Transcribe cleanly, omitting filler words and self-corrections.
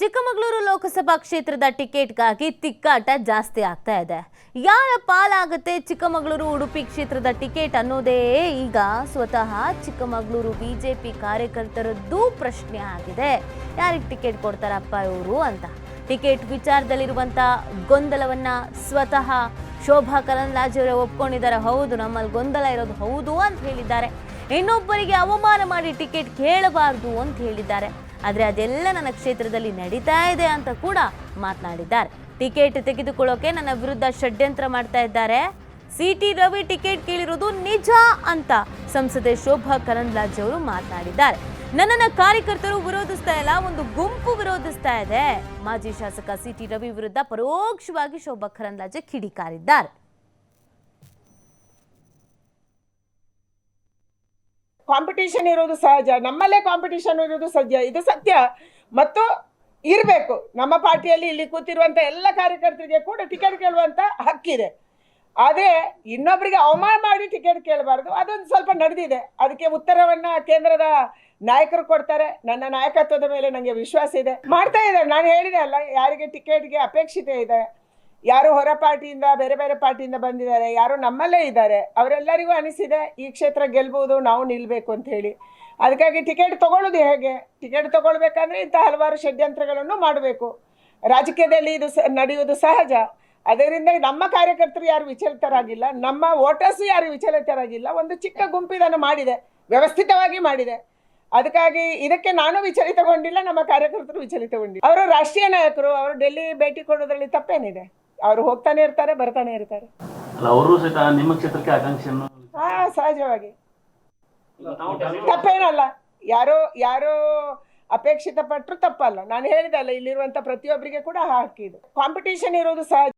ಚಿಕ್ಕಮಗಳೂರು ಲೋಕಸಭಾ ಕ್ಷೇತ್ರದ ಟಿಕೆಟ್ಗಾಗಿ ತಿಕ್ಕಾಟ ಜಾಸ್ತಿ ಆಗ್ತಾ ಇದೆ. ಯಾರ ಪಾಲಾಗುತ್ತೆ ಚಿಕ್ಕಮಗಳೂರು ಉಡುಪಿ ಕ್ಷೇತ್ರದ ಟಿಕೆಟ್ ಅನ್ನೋದೇ ಈಗ ಸ್ವತಃ ಚಿಕ್ಕಮಗಳೂರು ಬಿಜೆಪಿ ಕಾರ್ಯಕರ್ತರದ್ದು ಪ್ರಶ್ನೆ ಆಗಿದೆ. ಯಾರಿಗೆ ಟಿಕೆಟ್ ಕೊಡ್ತಾರಪ್ಪ ಇವರು ಅಂತ ಟಿಕೆಟ್ ವಿಚಾರದಲ್ಲಿರುವಂತ ಗೊಂದಲವನ್ನ ಸ್ವತಃ ಶೋಭಾ ಕರಂದ್ಲಾಜೆ ಅವರು ಒಪ್ಕೊಂಡಿದ್ದಾರೆ. ಹೌದು, ನಮ್ಮಲ್ಲಿ ಗೊಂದಲ ಇರೋದು ಹೌದು ಅಂತ ಹೇಳಿದ್ದಾರೆ. ಇನ್ನೊಬ್ಬರಿಗೆ ಅವಮಾನ ಮಾಡಿ ಟಿಕೆಟ್ ಕೇಳಬಾರದು ಅಂತ ಹೇಳಿದ್ದಾರೆ. ಆದರೆ ಅದೆಲ್ಲ ನನ್ನ ಕ್ಷೇತ್ರದಲ್ಲಿ ನಡೀತಾ ಇದೆ ಅಂತ ಕೂಡ ಮಾತನಾಡಿದ್ದಾರೆ. ಟಿಕೆಟ್ ತೆಗೆದುಕೊಳ್ಳೋಕೆ ನನ್ನ ವಿರುದ್ಧ ಷಡ್ಯಂತ್ರ ಮಾಡ್ತಾ ಇದ್ದಾರೆ. ಸಿಟಿ ರವಿ ಟಿಕೆಟ್ ಕೇಳಿರೋದು ನಿಜ ಅಂತ ಸಂಸದೆ ಶೋಭಾ ಕರಂದ್ಲಾಜೆ ಅವರು ಮಾತನಾಡಿದ್ದಾರೆ. ನನ್ನನ್ನು ಕಾರ್ಯಕರ್ತರು ವಿರೋಧಿಸ್ತಾ ಇಲ್ಲ, ಒಂದು ಗುಂಪು ವಿರೋಧಿಸ್ತಾ ಇದೆ. ಮಾಜಿ ಶಾಸಕ ಸಿಟಿ ರವಿ ವಿರುದ್ಧ ಪರೋಕ್ಷವಾಗಿ ಶೋಭಾ ಕರಂದ್ಲಾಜೆ ಕಿಡಿಕಾರಿದ್ದಾರೆ. ಕಾಂಪಿಟೇಷನ್ ಇರೋದು ಸಹಜ, ನಮ್ಮಲ್ಲೇ ಕಾಂಪಿಟೇಷನ್ ಇರೋದು ಸಹಜ, ಇದು ಸತ್ಯ ಮತ್ತು ಇರಬೇಕು. ನಮ್ಮ ಪಾರ್ಟಿಯಲ್ಲಿ ಇಲ್ಲಿ ಕೂತಿರುವಂಥ ಎಲ್ಲ ಕಾರ್ಯಕರ್ತರಿಗೆ ಕೂಡ ಟಿಕೆಟ್ ಕೇಳುವಂಥ ಹಕ್ಕಿದೆ. ಆದರೆ ಇನ್ನೊಬ್ಬರಿಗೆ ಅವಮಾನ ಮಾಡಿ ಟಿಕೆಟ್ ಕೇಳಬಾರ್ದು, ಅದೊಂದು ಸ್ವಲ್ಪ ನಡೆದಿದೆ. ಅದಕ್ಕೆ ಉತ್ತರವನ್ನು ಕೇಂದ್ರದ ನಾಯಕರು ಕೊಡ್ತಾರೆ. ನನ್ನ ನಾಯಕತ್ವದ ಮೇಲೆ ನನಗೆ ವಿಶ್ವಾಸ ಇದೆ, ಮಾಡ್ತಾ ಇದ್ದಾರೆ. ನಾನು ಹೇಳಿದೆ ಅಲ್ಲ, ಯಾರಿಗೆ ಟಿಕೆಟ್ಗೆ ಅಪೇಕ್ಷಿತೆ ಇದೆ, ಯಾರು ಹೊರ ಪಾರ್ಟಿಯಿಂದ ಬೇರೆ ಬೇರೆ ಪಾರ್ಟಿಯಿಂದ ಬಂದಿದ್ದಾರೆ, ಯಾರು ನಮ್ಮಲ್ಲೇ ಇದ್ದಾರೆ, ಅವರೆಲ್ಲರಿಗೂ ಅನಿಸಿದೆ ಈ ಕ್ಷೇತ್ರ ಗೆಲ್ಬೋದು, ನಾವು ನಿಲ್ಲಬೇಕು ಅಂತ ಹೇಳಿ. ಅದಕ್ಕಾಗಿ ಟಿಕೆಟ್ ತಗೊಳ್ಳೋದು ಹೇಗೆ, ಟಿಕೆಟ್ ತಗೊಳ್ಬೇಕಂದ್ರೆ ಇಂಥ ಹಲವಾರು ಷಡ್ಯಂತ್ರಗಳನ್ನು ಮಾಡಬೇಕು. ರಾಜಕೀಯದಲ್ಲಿ ಇದು ನಡೆಯುವುದು ಸಹಜ. ಅದರಿಂದ ನಮ್ಮ ಕಾರ್ಯಕರ್ತರು ಯಾರು ವಿಚಲಿತರಾಗಿಲ್ಲ, ನಮ್ಮ ವೋಟರ್ಸು ಯಾರು ವಿಚಲಿತರಾಗಿಲ್ಲ. ಒಂದು ಚಿಕ್ಕ ಗುಂಪು ಇದನ್ನು ಮಾಡಿದೆ, ವ್ಯವಸ್ಥಿತವಾಗಿ ಮಾಡಿದೆ. ಅದಕ್ಕಾಗಿ ಇದಕ್ಕೆ ನಾನು ವಿಚಲಿತಗೊಂಡಿಲ್ಲ, ನಮ್ಮ ಕಾರ್ಯಕರ್ತರು ವಿಚಲಿತಗೊಂಡಿಲ್ಲ. ಅವರು ರಾಷ್ಟ್ರೀಯ ನಾಯಕರು, ಅವರು ಡೆಲ್ಲಿ ಭೇಟಿ ಕೊಡೋದ್ರಲ್ಲಿ ತಪ್ಪೇನಿದೆ? ಅವರು ಹೋಗ್ತಾನೆ ಇರ್ತಾರೆ, ಬರ್ತಾನೆ ಇರ್ತಾರೆ. ಅವರು ಸಹಿತ ನಿಮ್ಮ ಕ್ಷೇತ್ರಕ್ಕೆ ಆಕಾಂಕ್ಷೆಯನ್ನು ಸಹಜವಾಗಿ ತಪ್ಪೇನಲ್ಲ. ಯಾರೋ ಅಪೇಕ್ಷಿತ ಪಟ್ಟರು ತಪ್ಪಲ್ಲ. ನಾನು ಹೇಳಿದೆ ಅಲ್ಲ, ಇಲ್ಲಿರುವಂಥ ಪ್ರತಿಯೊಬ್ಬರಿಗೆ ಕೂಡ ಹಕ್ಕಿದೆ. ಕಾಂಪಿಟೇಷನ್ ಇರೋದು ಸಹಜ.